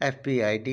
FB ID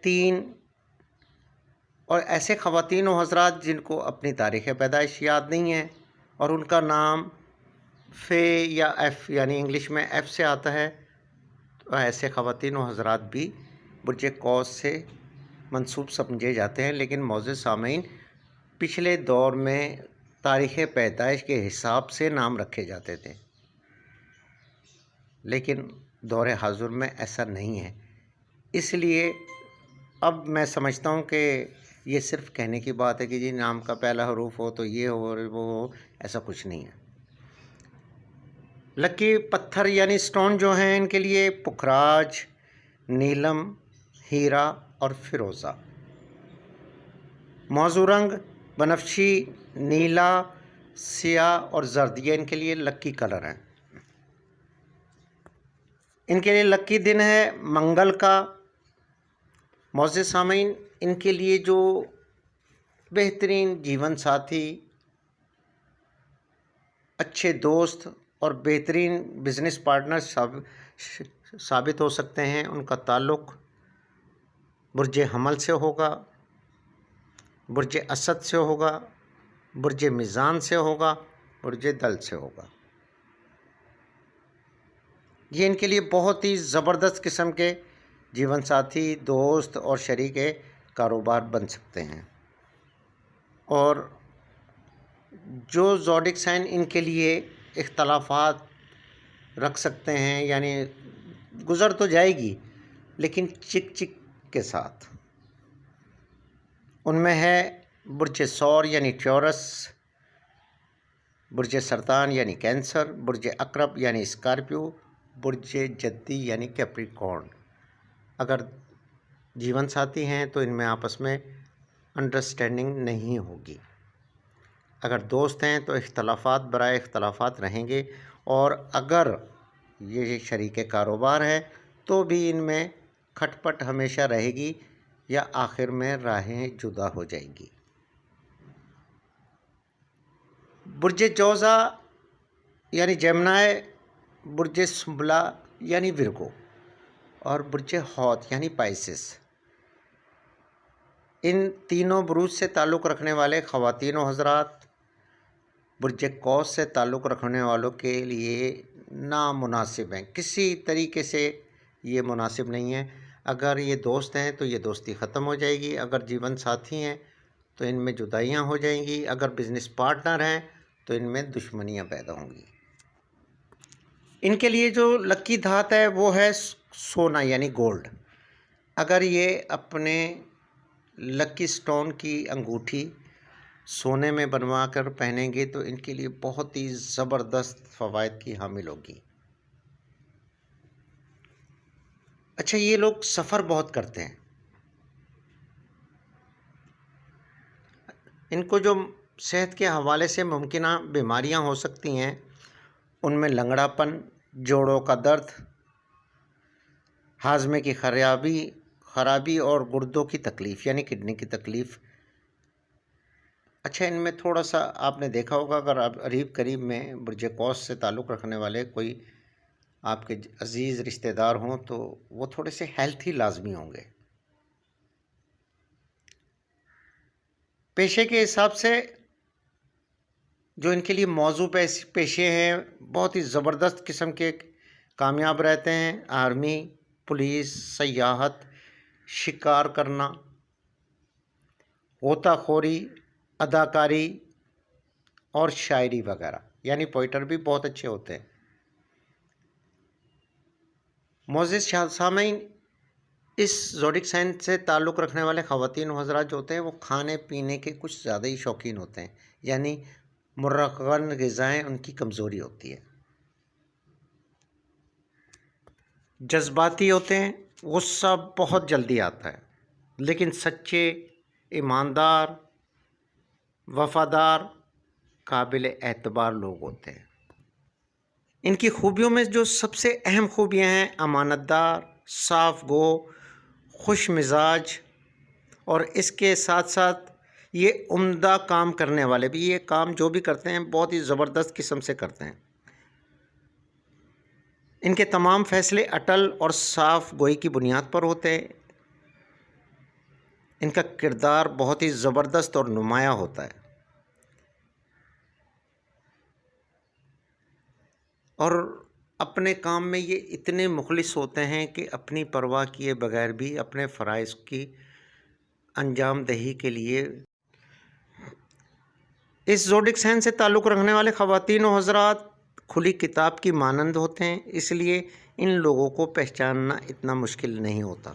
3 اور ایسے خواتین و حضرات جن کو اپنی تاریخ پیدائش یاد نہیں ہے اور ان کا نام فے یا ایف یعنی انگلش میں ایف سے آتا ہے، تو ایسے خواتین و حضرات بھی برج قوس سے منسوب سمجھے جاتے ہیں، لیکن معزز سامعین پچھلے دور میں تاریخ پیدائش کے حساب سے نام رکھے جاتے تھے، لیکن دور حاضر میں ایسا نہیں ہے۔ اس لیے اب میں سمجھتا ہوں کہ یہ صرف کہنے کی بات ہے کہ جی نام کا پہلا حروف ہو تو یہ ہو اور وہ ہو، ایسا کچھ نہیں ہے۔ لکی پتھر یعنی سٹون جو ہیں ان کے لیے پکھراج، نیلم، ہیرا اور فیروزہ۔ موضوع رنگ بنفشی، نیلا، سیاہ اور زرد، یہ ان کے لیے لکی کلر ہیں۔ ان کے لیے لکی دن ہے منگل کا۔ معزز سامعین، ان کے لیے جو بہترین جیون ساتھی، اچھے دوست اور بہترین بزنس پارٹنر ثابت ہو سکتے ہیں، ان کا تعلق برج حمل سے ہوگا، برج اسد سے ہوگا، برج میزان سے ہوگا، برج دل سے ہوگا۔ یہ ان کے لیے بہت ہی زبردست قسم کے جیون ساتھی، دوست اور شریک کاروبار بن سکتے ہیں۔ اور جو زوڈک سائن ان کے لیے اختلافات رکھ سکتے ہیں، یعنی گزر تو جائے گی لیکن چک چک کے ساتھ، ان میں ہے برج ثور یعنی ٹیورس، برج سرطان یعنی کینسر، برج عقرب یعنی اسکارپیو، برج جدی یعنی کیپریکارن۔ اگر جیون ساتھی ہیں تو ان میں آپس میں انڈرسٹینڈنگ نہیں ہوگی۔ اگر دوست ہیں تو اختلافات برائے اختلافات رہیں گے، اور اگر یہ شریک کاروبار ہے تو بھی ان میں کھٹ پٹ ہمیشہ رہے گی یا آخر میں راہیں جدا ہو جائیں گی۔ برج جوزا یعنی جیمنائے، برج سنبلا یعنی ورگو اور برج حوت یعنی پائسس، ان تینوں بروج سے تعلق رکھنے والے خواتین و حضرات برج قوس سے تعلق رکھنے والوں کے لیے نامناسب ہیں، کسی طریقے سے یہ مناسب نہیں ہے۔ اگر یہ دوست ہیں تو یہ دوستی ختم ہو جائے گی، اگر جیون ساتھی ہیں تو ان میں جدائیاں ہو جائیں گی، اگر بزنس پارٹنر ہیں تو ان میں دشمنیاں پیدا ہوں گی۔ ان کے لیے جو لکی دھات ہے وہ ہے سونا یعنی گولڈ۔ اگر یہ اپنے لکی سٹون کی انگوٹھی سونے میں بنوا کر پہنیں گے تو ان کے لیے بہت ہی زبردست فوائد کی حامل ہوگی۔ اچھا، یہ لوگ سفر بہت کرتے ہیں۔ ان کو جو صحت کے حوالے سے ممکنہ بیماریاں ہو سکتی ہیں، ان میں لنگڑا پن، جوڑوں کا درد، ہاضمے کی خرابی اور گردوں کی تکلیف یعنی کڈنی کی تکلیف۔ اچھا، ان میں تھوڑا سا آپ نے دیکھا ہوگا، اگر آپ قریب قریب میں برج قوس سے تعلق رکھنے والے کوئی آپ کے عزیز رشتہ دار ہوں تو وہ تھوڑے سے ہیلتھی لازمی ہوں گے۔ پیشے کے حساب سے جو ان کے لیے موضوع پیشے ہیں بہت ہی زبردست قسم کے کامیاب رہتے ہیں۔ آرمی، پولیس، سیاحت، شکار کرنا، غوطہ خوری، اداکاری اور شاعری وغیرہ یعنی پوئٹر بھی بہت اچھے ہوتے ہیں۔ معزز سامعین، اس زوڈک سائن سے تعلق رکھنے والے خواتین و حضرات جو ہوتے ہیں وہ کھانے پینے کے کچھ زیادہ ہی شوقین ہوتے ہیں، یعنی مرغن غذائیں ان کی کمزوری ہوتی ہے۔ جذباتی ہوتے ہیں، غصہ بہت جلدی آتا ہے، لیکن سچے، ایماندار، وفادار، قابل اعتبار لوگ ہوتے ہیں۔ ان کی خوبیوں میں جو سب سے اہم خوبیاں ہیں: امانت دار، صاف گو، خوش مزاج، اور اس کے ساتھ ساتھ یہ عمدہ کام کرنے والے بھی، یہ کام جو بھی کرتے ہیں بہت ہی زبردست قسم سے کرتے ہیں۔ ان کے تمام فیصلے اٹل اور صاف گوئی کی بنیاد پر ہوتے ہیں۔ ان کا کردار بہت ہی زبردست اور نمایاں ہوتا ہے، اور اپنے کام میں یہ اتنے مخلص ہوتے ہیں کہ اپنی پرواہ کیے بغیر بھی اپنے فرائض کی انجام دہی کے لیے اس زوڈک سائن سے تعلق رکھنے والے خواتین و حضرات کھلی کتاب کی مانند ہوتے ہیں، اس لیے ان لوگوں کو پہچاننا اتنا مشکل نہیں ہوتا۔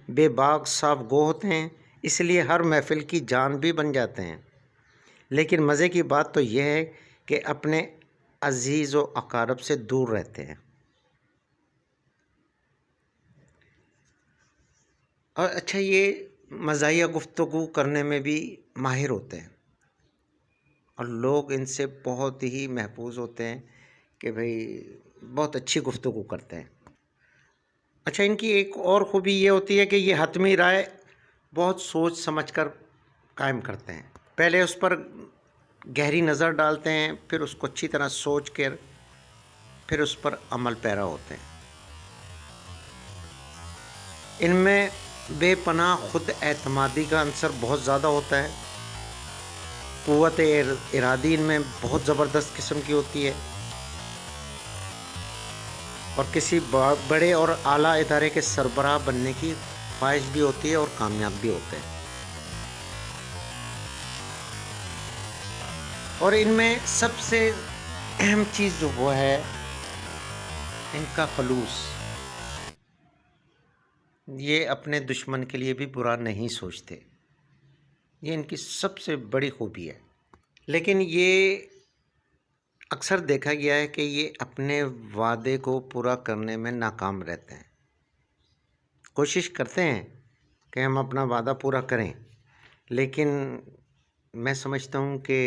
بے باک صاف گو ہوتے ہیں، اس لیے ہر محفل کی جان بھی بن جاتے ہیں۔ لیکن مزے کی بات تو یہ ہے کہ اپنے عزیز و اقارب سے دور رہتے ہیں، اور اچھا یہ مزاحیہ گفتگو کرنے میں بھی ماہر ہوتے ہیں، اور لوگ ان سے بہت ہی محفوظ ہوتے ہیں کہ بھئی بہت اچھی گفتگو کرتے ہیں۔ اچھا ان کی ایک اور خوبی یہ ہوتی ہے کہ یہ حتمی رائے بہت سوچ سمجھ کر قائم کرتے ہیں، پہلے اس پر گہری نظر ڈالتے ہیں، پھر اس کو اچھی طرح سوچ کر پھر اس پر عمل پیرا ہوتے ہیں۔ ان میں بے پناہ خود اعتمادی کا عنصر بہت زیادہ ہوتا ہے، قوت ارادی ان میں بہت زبردست قسم کی ہوتی ہے، اور کسی بڑے اور اعلیٰ ادارے کے سربراہ بننے کی خواہش بھی ہوتی ہے اور کامیاب بھی ہوتے ہیں۔ اور ان میں سب سے اہم چیز جو وہ ہے ان کا خلوص، یہ اپنے دشمن کے لیے بھی برا نہیں سوچتے، یہ ان کی سب سے بڑی خوبی ہے۔ لیکن یہ اکثر دیکھا گیا ہے کہ یہ اپنے وعدے کو پورا کرنے میں ناکام رہتے ہیں، کوشش کرتے ہیں کہ ہم اپنا وعدہ پورا کریں، لیکن میں سمجھتا ہوں کہ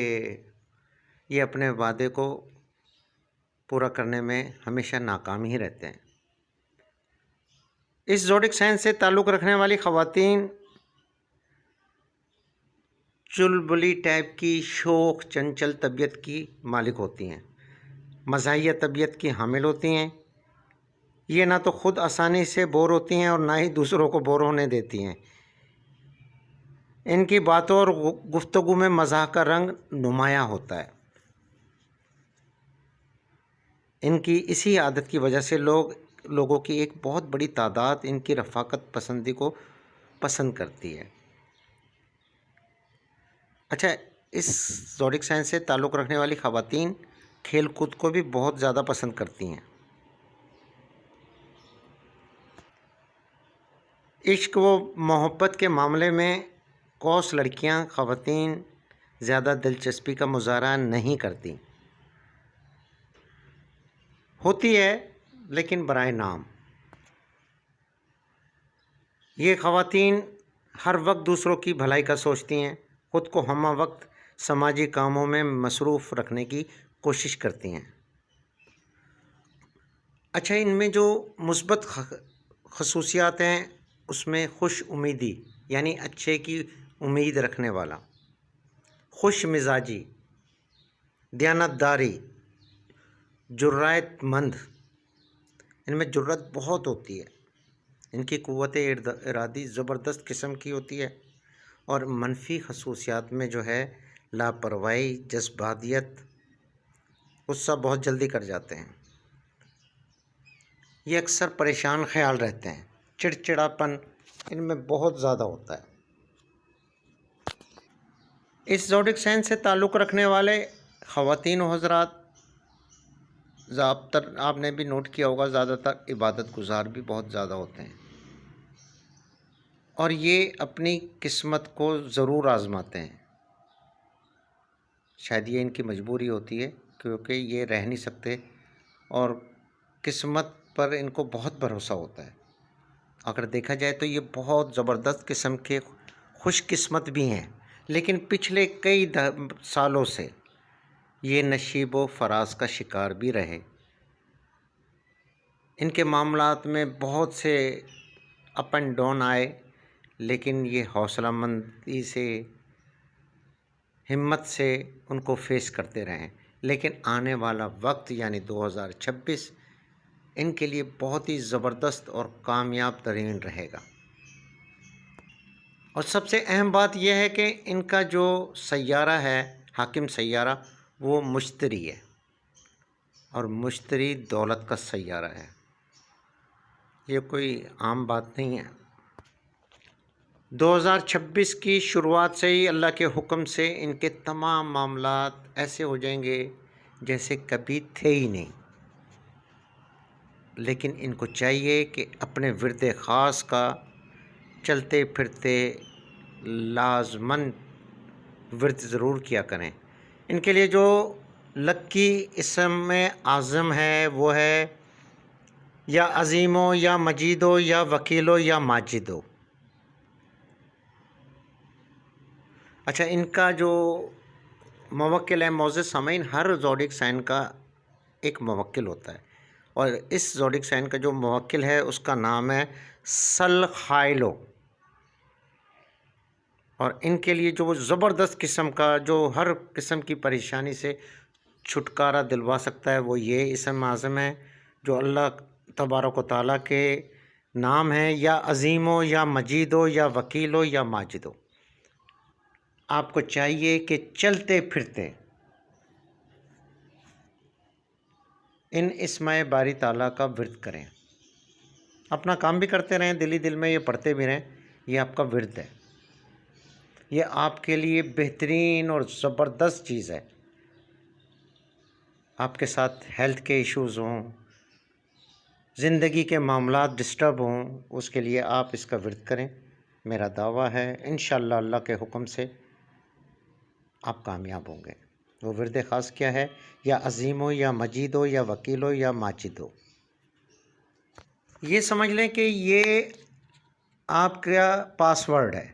یہ اپنے وعدے کو پورا کرنے میں ہمیشہ ناکام ہی رہتے ہیں۔ اس زوڈک سائن سے تعلق رکھنے والی خواتین چلبلی ٹائپ کی شوخ چنچل طبیعت کی مالک ہوتی ہیں، مزاحیہ طبیعت کی حامل ہوتی ہیں، یہ نہ تو خود آسانی سے بور ہوتی ہیں اور نہ ہی دوسروں کو بور ہونے دیتی ہیں۔ ان کی باتوں اور گفتگو میں مزاح کا رنگ نمایاں ہوتا ہے۔ ان کی اسی عادت کی وجہ سے لوگوں کی ایک بہت بڑی تعداد ان کی رفاقت پسندی کو پسند کرتی ہے۔ اچھا اس زوڈک سائن سے تعلق رکھنے والی خواتین کھیل کود کو بھی بہت زیادہ پسند کرتی ہیں۔ عشق و محبت کے معاملے میں قوس لڑکیاں خواتین زیادہ دلچسپی کا مظاہرہ نہیں کرتی، ہوتی ہے لیکن برائے نام۔ یہ خواتین ہر وقت دوسروں کی بھلائی کا سوچتی ہیں، خود کو ہمہ وقت سماجی کاموں میں مصروف رکھنے کی کوشش کرتی ہیں۔ اچھا ان میں جو مثبت خصوصیات ہیں اس میں خوش امیدی یعنی اچھے کی امید رکھنے والا، خوش مزاجی، دیانت داری، جرأت مند، ان میں جرأت بہت ہوتی ہے، ان کی قوت ارادی زبردست قسم کی ہوتی ہے، اور منفی خصوصیات میں جو ہے لاپرواہی، جذباتیت، غصہ بہت جلدی کر جاتے ہیں، یہ اکثر پریشان خیال رہتے ہیں، چڑچڑاپن ان میں بہت زیادہ ہوتا ہے۔ اس زوڈک سائن سے تعلق رکھنے والے خواتین و حضرات آپ نے بھی نوٹ کیا ہوگا زیادہ تر عبادت گزار بھی بہت زیادہ ہوتے ہیں، اور یہ اپنی قسمت کو ضرور آزماتے ہیں، شاید یہ ان کی مجبوری ہوتی ہے کیونکہ یہ رہ نہیں سکتے، اور قسمت پر ان کو بہت بھروسہ ہوتا ہے۔ اگر دیکھا جائے تو یہ بہت زبردست قسم کے خوش قسمت بھی ہیں، لیکن پچھلے کئی سالوں سے یہ نشیب و فراز کا شکار بھی رہے۔ ان کے معاملات میں بہت سے اپ اینڈ ڈاؤن آئے، لیکن یہ حوصلہ مندی سے، ہمت سے ان کو فیس کرتے رہیں، لیکن آنے والا وقت یعنی 2026 ان کے لیے بہت ہی زبردست اور کامیاب ترین رہے گا۔ اور سب سے اہم بات یہ ہے کہ ان کا جو سیارہ ہے حاکم سیارہ وہ مشتری ہے، اور مشتری دولت کا سیارہ ہے، یہ کوئی عام بات نہیں ہے۔ 2026 کی شروعات سے ہی اللہ کے حکم سے ان کے تمام معاملات ایسے ہو جائیں گے جیسے کبھی تھے ہی نہیں، لیکن ان کو چاہیے کہ اپنے ورد خاص کا چلتے پھرتے لازماً ورد ضرور کیا کریں۔ ان کے لیے جو لکی اسم اعظم ہے وہ ہے یا عظیمو یا مجیدو یا وکیلو یا ماجدو۔ اچھا، ان کا جو موکل ہے، معزز سامعین، ہر زوڈک سائن کا ایک موکل ہوتا ہے، اور اس زوڈک سائن کا جو موکل ہے اس کا نام ہے سلخائلو، اور ان کے لیے جو زبردست قسم کا جو ہر قسم کی پریشانی سے چھٹکارا دلوا سکتا ہے وہ یہ اسم اعظم ہے جو اللہ تبارک و تعالیٰ کے نام ہیں، یا عظیمو یا مجیدو یا وکیلو یا ماجدو۔ آپ کو چاہیے کہ چلتے پھرتے ان اسماء باری تعالیٰ کا ورد کریں، اپنا کام بھی کرتے رہیں، دلی دل میں یہ پڑھتے بھی رہیں، یہ آپ کا ورد ہے، یہ آپ کے لیے بہترین اور زبردست چیز ہے۔ آپ کے ساتھ ہیلتھ کے ایشوز ہوں، زندگی کے معاملات ڈسٹرب ہوں، اس کے لیے آپ اس کا ورد کریں، میرا دعویٰ ہے انشاءاللہ اللہ کے حکم سے آپ کامیاب ہوں گے۔ وہ ورد خاص کیا ہے؟ یا عظیمو یا مجیدو یا وکیلو یا ماجدو۔ یہ سمجھ لیں کہ یہ آپ کا پاس ورڈ ہے،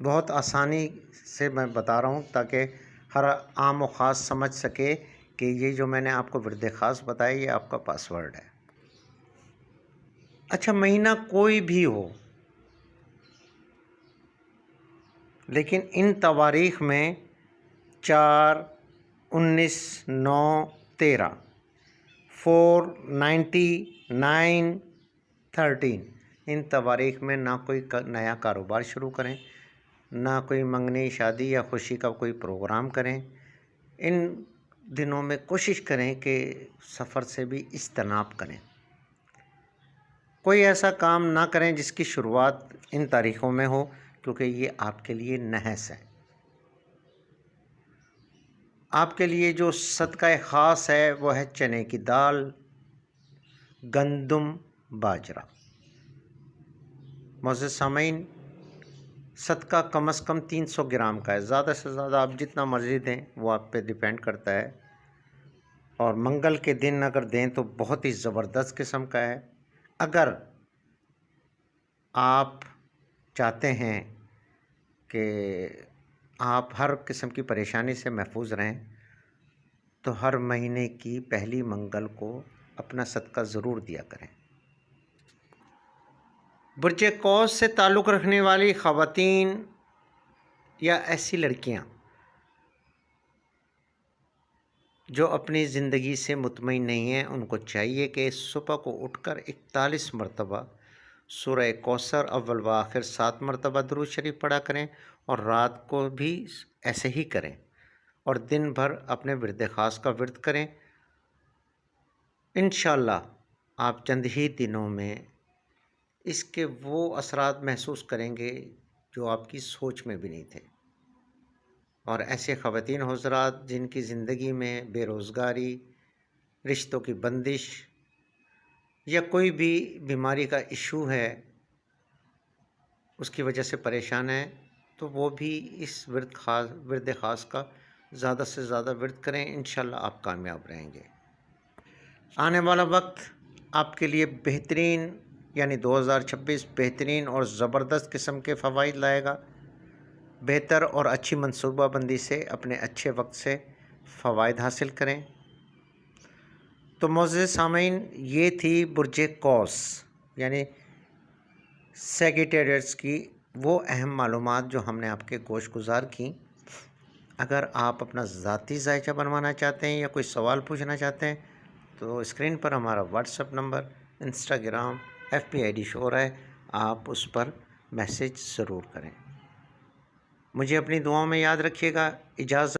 بہت آسانی سے میں بتا رہا ہوں تاکہ ہر عام و خاص سمجھ سکے کہ یہ جو میں نے آپ کو ورد خاص بتایا یہ آپ کا پاس ورڈ ہے۔ اچھا، مہینہ کوئی بھی ہو، لیکن ان تواریخ میں 4، 19، 9، 13، 4، 99، 13، ان تواریخ میں نہ کوئی نیا کاروبار شروع کریں، نہ کوئی منگنی، شادی یا خوشی کا کوئی پروگرام کریں۔ ان دنوں میں کوشش کریں کہ سفر سے بھی اجتناب کریں، کوئی ایسا کام نہ کریں جس کی شروعات ان تاریخوں میں ہو، کیونکہ یہ آپ کے لیے نحس ہے۔ آپ کے لیے جو صدقہ خاص ہے وہ ہے چنے کی دال، گندم، باجرہ۔ معزز سامعین، صدقہ کم از کم 300 گرام کا ہے، زیادہ سے زیادہ آپ جتنا مرضی دیں وہ آپ پہ ڈیپینڈ کرتا ہے، اور منگل کے دن اگر دیں تو بہت ہی زبردست قسم کا ہے۔ اگر آپ چاہتے ہیں کہ آپ ہر قسم کی پریشانی سے محفوظ رہیں تو ہر مہینے کی پہلی منگل کو اپنا صدقہ ضرور دیا کریں۔ برج قوس سے تعلق رکھنے والی خواتین یا ایسی لڑکیاں جو اپنی زندگی سے مطمئن نہیں ہیں، ان کو چاہیے کہ صبح کو اٹھ کر 41 مرتبہ سورہ کوثر اول و آخر 7 مرتبہ درود شریف پڑھا کریں، اور رات کو بھی ایسے ہی کریں، اور دن بھر اپنے ورد خاص کا ورد کریں۔ انشاءاللہ آپ چند ہی دنوں میں اس کے وہ اثرات محسوس کریں گے جو آپ کی سوچ میں بھی نہیں تھے۔ اور ایسے خواتین حضرات جن کی زندگی میں بے روزگاری، رشتوں کی بندش یا کوئی بھی بیماری کا ایشو ہے، اس کی وجہ سے پریشان ہیں، تو وہ بھی اس ورد خاص کا زیادہ سے زیادہ ورد کریں، انشاءاللہ آپ کامیاب رہیں گے۔ آنے والا وقت آپ کے لیے بہترین، یعنی 2026 بہترین اور زبردست قسم کے فوائد لائے گا۔ بہتر اور اچھی منصوبہ بندی سے اپنے اچھے وقت سے فوائد حاصل کریں۔ تو معزز سامعین، یہ تھی برج قوس یعنی سیگیٹیریس کی وہ اہم معلومات جو ہم نے آپ کے گوش گزار کیں۔ اگر آپ اپنا ذاتی ذائچہ بنوانا چاہتے ہیں یا کوئی سوال پوچھنا چاہتے ہیں تو اسکرین پر ہمارا what's app number, Instagram, FB ID شو ہو رہا ہے، آپ اس پر میسیج ضرور کریں۔ مجھے اپنی دعاؤں میں یاد رکھیے گا۔ اجازت